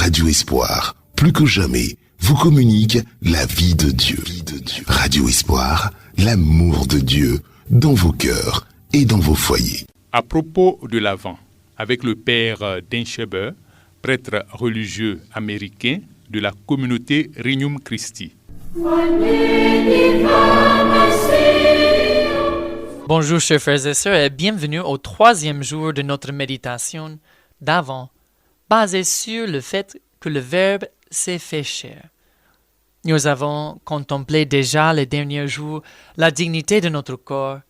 Radio Espoir, plus que jamais, vous communique la vie de Dieu. Radio Espoir, l'amour de Dieu dans vos cœurs et dans vos foyers. À propos de l'Avent, avec le père Dan Scheber, prêtre religieux américain de la communauté Regnum Christi. Bonjour chers frères et sœurs et bienvenue au 3e jour de notre méditation d'Avent, basée sur le fait que le Verbe s'est fait chair. Nous avons contemplé déjà les derniers jours la dignité de notre corps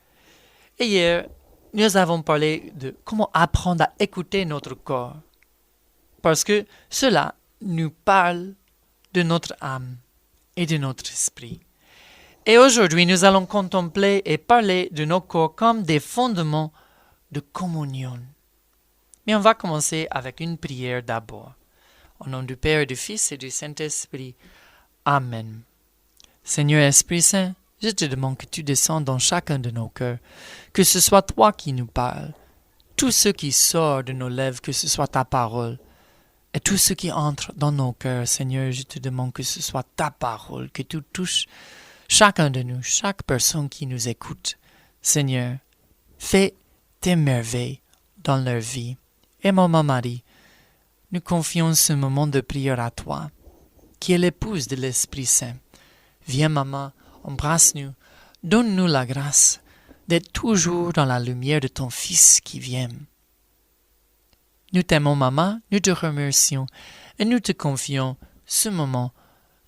et hier nous avons parlé de comment apprendre à écouter notre corps parce que cela nous parle de notre âme et de notre esprit. Et aujourd'hui, nous allons contempler et parler de nos corps comme des fondements de communion. Mais on va commencer avec une prière d'abord. Au nom du Père, du Fils et du Saint-Esprit. Amen. Seigneur Esprit Saint, je te demande que tu descendes dans chacun de nos cœurs, que ce soit toi qui nous parles, tout ce qui sort de nos lèvres, que ce soit ta parole, et tout ce qui entre dans nos cœurs, Seigneur, je te demande que ce soit ta parole, que tu touches chacun de nous, chaque personne qui nous écoute. Seigneur, fais tes merveilles dans leur vie. Et Maman Marie, nous confions ce moment de prière à toi, qui est l'épouse de l'Esprit Saint. Viens, Maman, embrasse-nous, donne-nous la grâce d'être toujours dans la lumière de ton Fils qui vient. Nous t'aimons, Maman, nous te remercions et nous te confions ce moment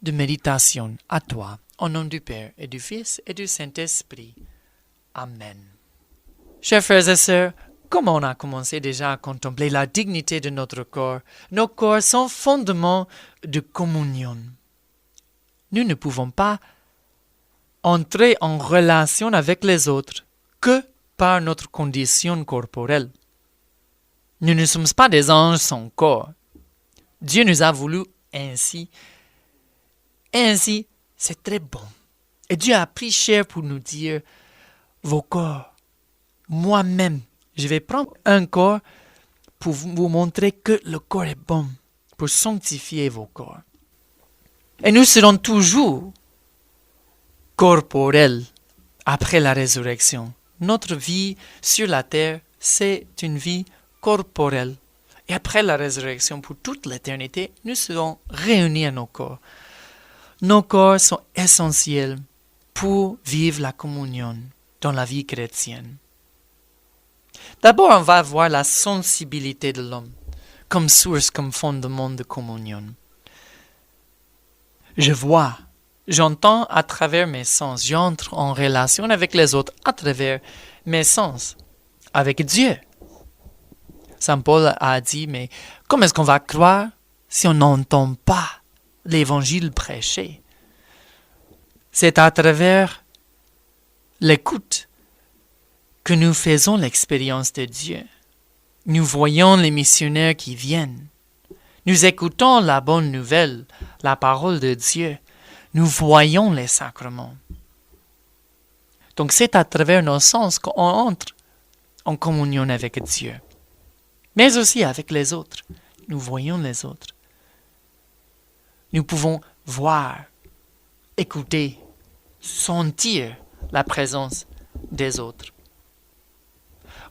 de méditation à toi, au nom du Père et du Fils et du Saint-Esprit. Amen. Chers frères et sœurs, comme on a commencé déjà à contempler la dignité de notre corps, nos corps sont fondements de communion. Nous ne pouvons pas entrer en relation avec les autres que par notre condition corporelle. Nous ne sommes pas des anges sans corps. Dieu nous a voulu ainsi. Et ainsi, c'est très bon. Et Dieu a pris chair pour nous dire, vos corps, moi-même, je vais prendre un corps pour vous montrer que le corps est bon, pour sanctifier vos corps. Et nous serons toujours corporels après la résurrection. Notre vie sur la terre, c'est une vie corporelle. Et après la résurrection, pour toute l'éternité, nous serons réunis à nos corps. Nos corps sont essentiels pour vivre la communion dans la vie chrétienne. D'abord, on va voir la sensibilité de l'homme comme source, comme fondement de communion. Je vois, j'entends à travers mes sens, j'entre en relation avec les autres à travers mes sens, avec Dieu. Saint Paul a dit, mais comment est-ce qu'on va croire si on n'entend pas l'évangile prêché? C'est à travers l'écoute que nous faisons l'expérience de Dieu. Nous voyons les missionnaires qui viennent. Nous écoutons la bonne nouvelle, la parole de Dieu. Nous voyons les sacrements. Donc c'est à travers nos sens qu'on entre en communion avec Dieu. Mais aussi avec les autres. Nous voyons les autres. Nous pouvons voir, écouter, sentir la présence des autres.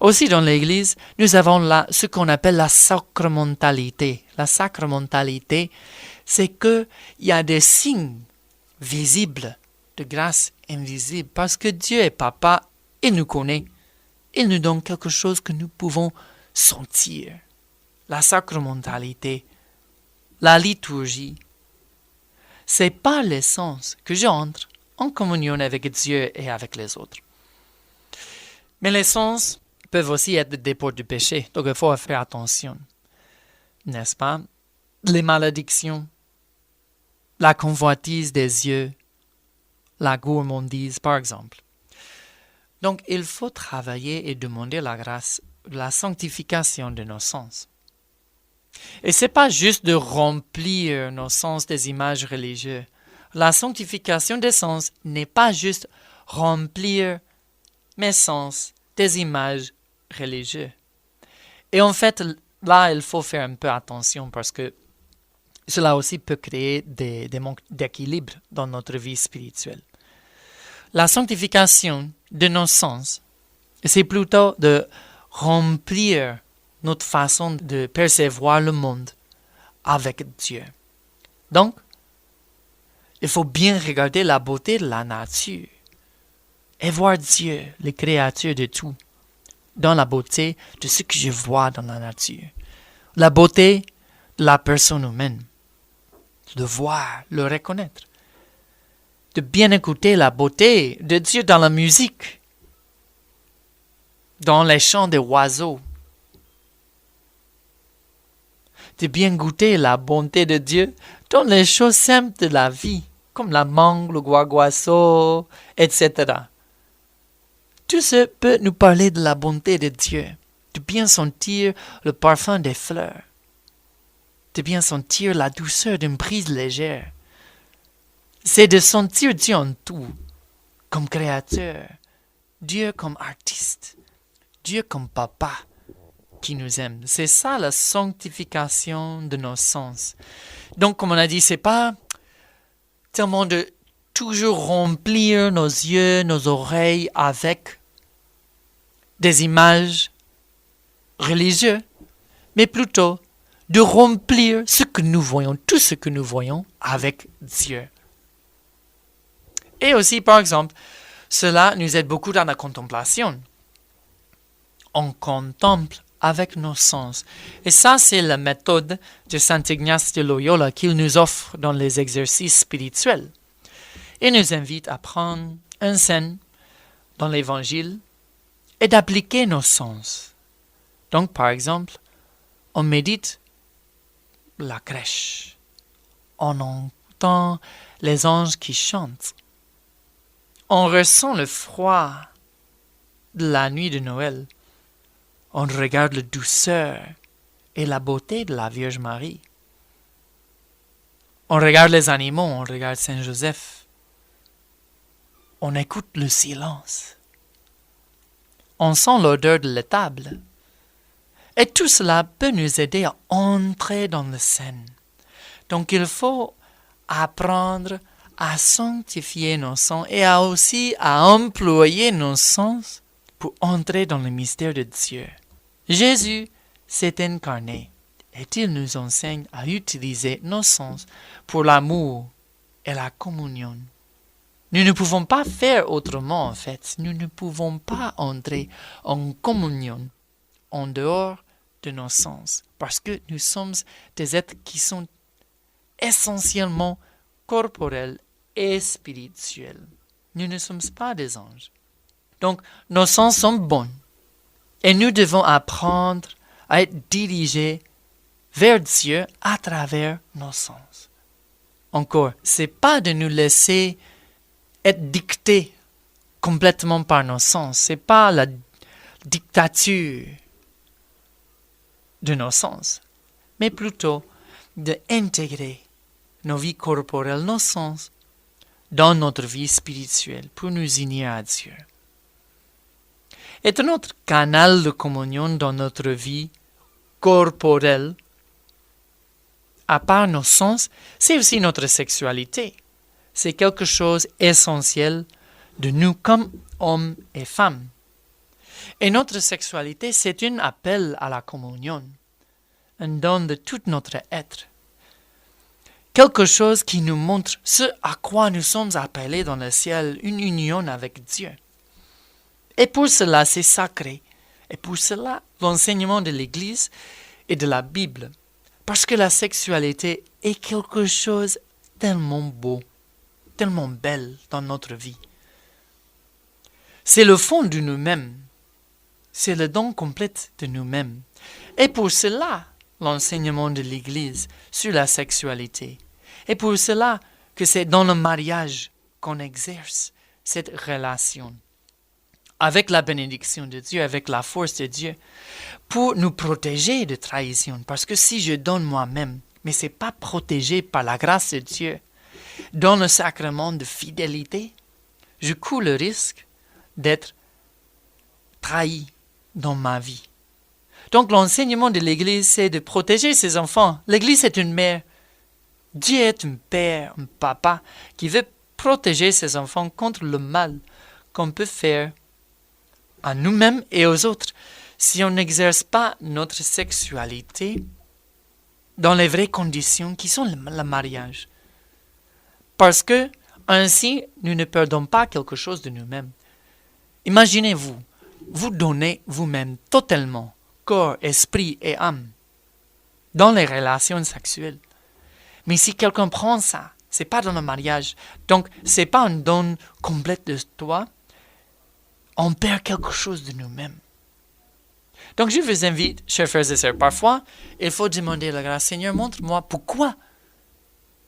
Aussi dans l'Église, nous avons ce qu'on appelle la sacramentalité. La sacramentalité, c'est qu'il y a des signes visibles de grâce invisible parce que Dieu est Papa, il nous connaît. Il nous donne quelque chose que nous pouvons sentir. La sacramentalité, la liturgie, c'est par l'essence que j'entre en communion avec Dieu et avec les autres. Mais les sens peuvent aussi être des portes du péché, donc il faut faire attention, n'est-ce pas? Les malédictions, la convoitise des yeux, la gourmandise par exemple. Donc il faut travailler et demander la grâce, la sanctification de nos sens. Et ce n'est pas juste de remplir nos sens des images religieuses. La sanctification des sens n'est pas juste remplir mes sens des images religieuses. Et en fait, là, il faut faire un peu attention parce que Cela aussi peut créer des manques d'équilibre dans notre vie spirituelle. La sanctification de nos sens, c'est plutôt de remplir notre façon de percevoir le monde avec Dieu. Donc, il faut bien regarder la beauté de la nature et voir Dieu, les créatures de tout, dans la beauté de ce que je vois dans la nature. La beauté de la personne humaine. De voir, le reconnaître. De bien écouter la beauté de Dieu dans la musique, dans les chants des oiseaux. De bien goûter la bonté de Dieu dans les choses simples de la vie, comme la mangue, le guaguasso, etc. Tout ce peut nous parler de la bonté de Dieu, de bien sentir le parfum des fleurs, de bien sentir la douceur d'une brise légère. C'est de sentir Dieu en tout, comme créateur, Dieu comme artiste, Dieu comme papa qui nous aime. C'est ça la sanctification de nos sens. Donc, comme on a dit, c'est pas tellement de toujours remplir nos yeux, nos oreilles avec des images religieuses, mais plutôt de remplir ce que nous voyons, tout ce que nous voyons avec Dieu. Et aussi, par exemple, cela nous aide beaucoup dans la contemplation. On contemple avec nos sens. Et ça, c'est la méthode de Saint Ignace de Loyola qu'il nous offre dans les exercices spirituels. Il nous invite à prendre une scène dans l'Évangile et d'appliquer nos sens. Donc, par exemple, on médite la crèche. On entend les anges qui chantent. On ressent le froid de la nuit de Noël. On regarde la douceur et la beauté de la Vierge Marie. On regarde les animaux, on regarde Saint Joseph. On écoute le silence. On sent l'odeur de l'étable. Et tout cela peut nous aider à entrer dans la scène. Donc il faut apprendre à sanctifier nos sens et aussi à employer nos sens pour entrer dans le mystère de Dieu. Jésus s'est incarné et il nous enseigne à utiliser nos sens pour l'amour et la communion. Nous ne pouvons pas faire autrement en fait. Nous ne pouvons pas entrer en communion en dehors de nos sens parce que nous sommes des êtres qui sont essentiellement corporels et spirituels. Nous ne sommes pas des anges. Donc, nos sens sont bons. Et nous devons apprendre à être dirigés vers Dieu à travers nos sens. Encore, c'est pas de nous laisser être dictés complètement par nos sens. C'est pas la dictature de nos sens, mais plutôt d'intégrer nos vies corporelles, nos sens, dans notre vie spirituelle pour nous unir à Dieu. Et notre canal de communion dans notre vie corporelle, à part nos sens, c'est aussi notre sexualité. C'est quelque chose d'essentiel de nous comme hommes et femmes. Et notre sexualité, c'est un appel à la communion, un don de tout notre être. Quelque chose qui nous montre ce à quoi nous sommes appelés dans le ciel, une union avec Dieu. Et pour cela, c'est sacré. Et pour cela, l'enseignement de l'Église et de la Bible. Parce que la sexualité est quelque chose tellement beau, tellement belle dans notre vie. C'est le fond de nous-mêmes. C'est le don complet de nous-mêmes. Et pour cela, l'enseignement de l'Église sur la sexualité. Et pour cela que c'est dans le mariage qu'on exerce cette relation avec la bénédiction de Dieu, avec la force de Dieu, pour nous protéger de trahison. Parce que si je donne moi-même, mais ce n'est pas protégé par la grâce de Dieu, dans le sacrement de fidélité, je cours le risque d'être trahi dans ma vie. Donc l'enseignement de l'Église, c'est de protéger ses enfants. L'Église est une mère Dieu est un père, un papa, qui veut protéger ses enfants contre le mal qu'on peut faire à nous-mêmes et aux autres si on n'exerce pas notre sexualité dans les vraies conditions qui sont le mariage. Parce que ainsi, nous ne perdons pas quelque chose de nous-mêmes. Imaginez-vous, vous donnez vous-même totalement, corps, esprit et âme, dans les relations sexuelles. Mais si quelqu'un prend ça, c'est pas dans le mariage, donc c'est pas un don complet de toi, on perd quelque chose de nous-mêmes. Donc je vous invite, chers frères et sœurs, parfois, il faut demander la grâce, Seigneur, montre-moi pourquoi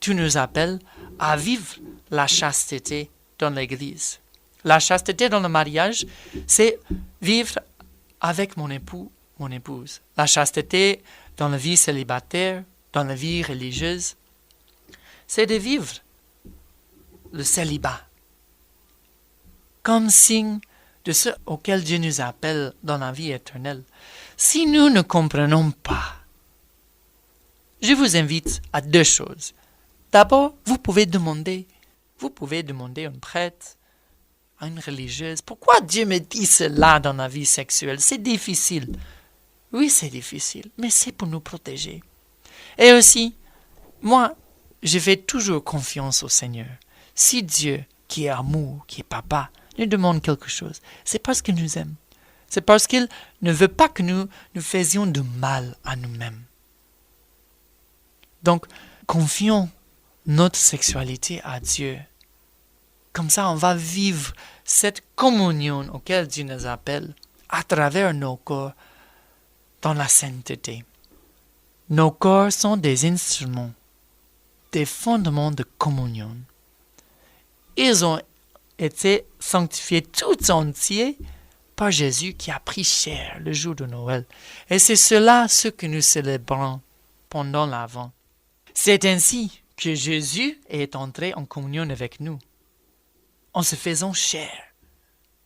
tu nous appelles à vivre la chasteté dans l'Église. La chasteté dans le mariage, c'est vivre avec mon époux, mon épouse. La chasteté dans la vie célibataire, dans la vie religieuse, c'est de vivre le célibat comme signe de ce auquel Dieu nous appelle dans la vie éternelle. Si nous ne comprenons pas, je vous invite à 2 choses. D'abord, vous pouvez demander à un prêtre, à une religieuse, pourquoi Dieu me dit cela dans la vie sexuelle? C'est difficile. Oui, c'est difficile, mais c'est pour nous protéger. Et aussi, moi, je fais toujours confiance au Seigneur. Si Dieu, qui est amour, qui est papa, nous demande quelque chose, c'est parce qu'il nous aime. C'est parce qu'il ne veut pas que nous faisions du mal à nous-mêmes. Donc, confions notre sexualité à Dieu. Comme ça, on va vivre cette communion auquel Dieu nous appelle à travers nos corps dans la sainteté. Nos corps sont des instruments, des fondements de communion. Ils ont été sanctifiés tout entiers par Jésus qui a pris chair le jour de Noël. Et c'est cela ce que nous célébrons pendant l'Avent. C'est ainsi que Jésus est entré en communion avec nous, en se faisant chair.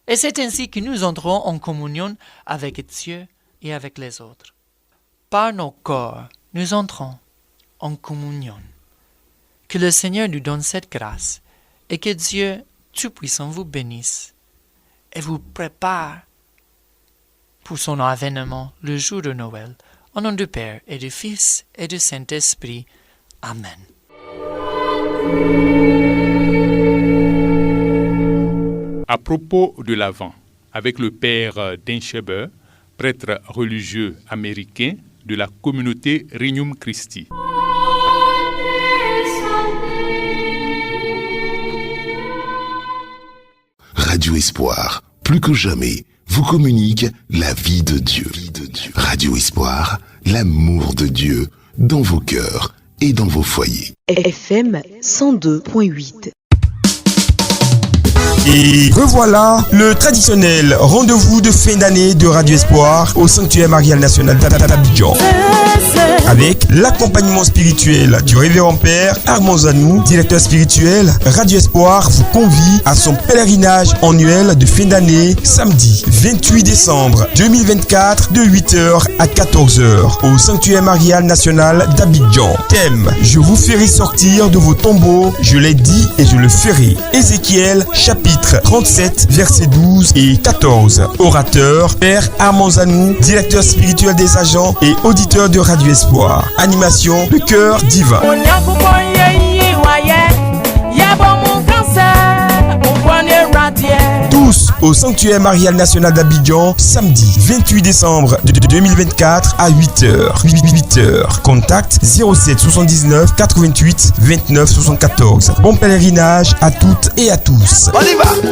Et c'est ainsi que nous entrons en communion avec Dieu et avec les autres. Par nos corps, nous entrons en communion. Que le Seigneur nous donne cette grâce et que Dieu Tout-Puissant vous bénisse et vous prépare pour son avènement le jour de Noël. Au nom du Père et du Fils et du Saint-Esprit. Amen. À propos de l'Avent, avec le père Denscheber, prêtre religieux américain de la communauté Regnum Christi. Radio Espoir, plus que jamais, vous communique la vie de Dieu. Radio Espoir, l'amour de Dieu dans vos cœurs et dans vos foyers. FM 102.8. Et revoilà le traditionnel rendez-vous de fin d'année de Radio Espoir au Sanctuaire Marial National d'Abidjan. Avec l'accompagnement spirituel du révérend père Armand Zanou, directeur spirituel, Radio Espoir vous convie à son pèlerinage annuel de fin d'année samedi 28 décembre 2024 de 8h à 14h au Sanctuaire Marial National d'Abidjan. Thème: je vous ferai sortir de vos tombeaux, je l'ai dit et je le ferai. Ézéchiel chapitre 37 versets 12 et 14. Orateur père Armand Zanou, directeur spirituel des agents et auditeur de Radio Espoir. Animation, le cœur divin. Tous au Sanctuaire Marial National d'Abidjan, samedi 28 décembre 2024 à 8h. Contact 07 79 88 29 74. Bon pèlerinage à toutes et à tous. On y va.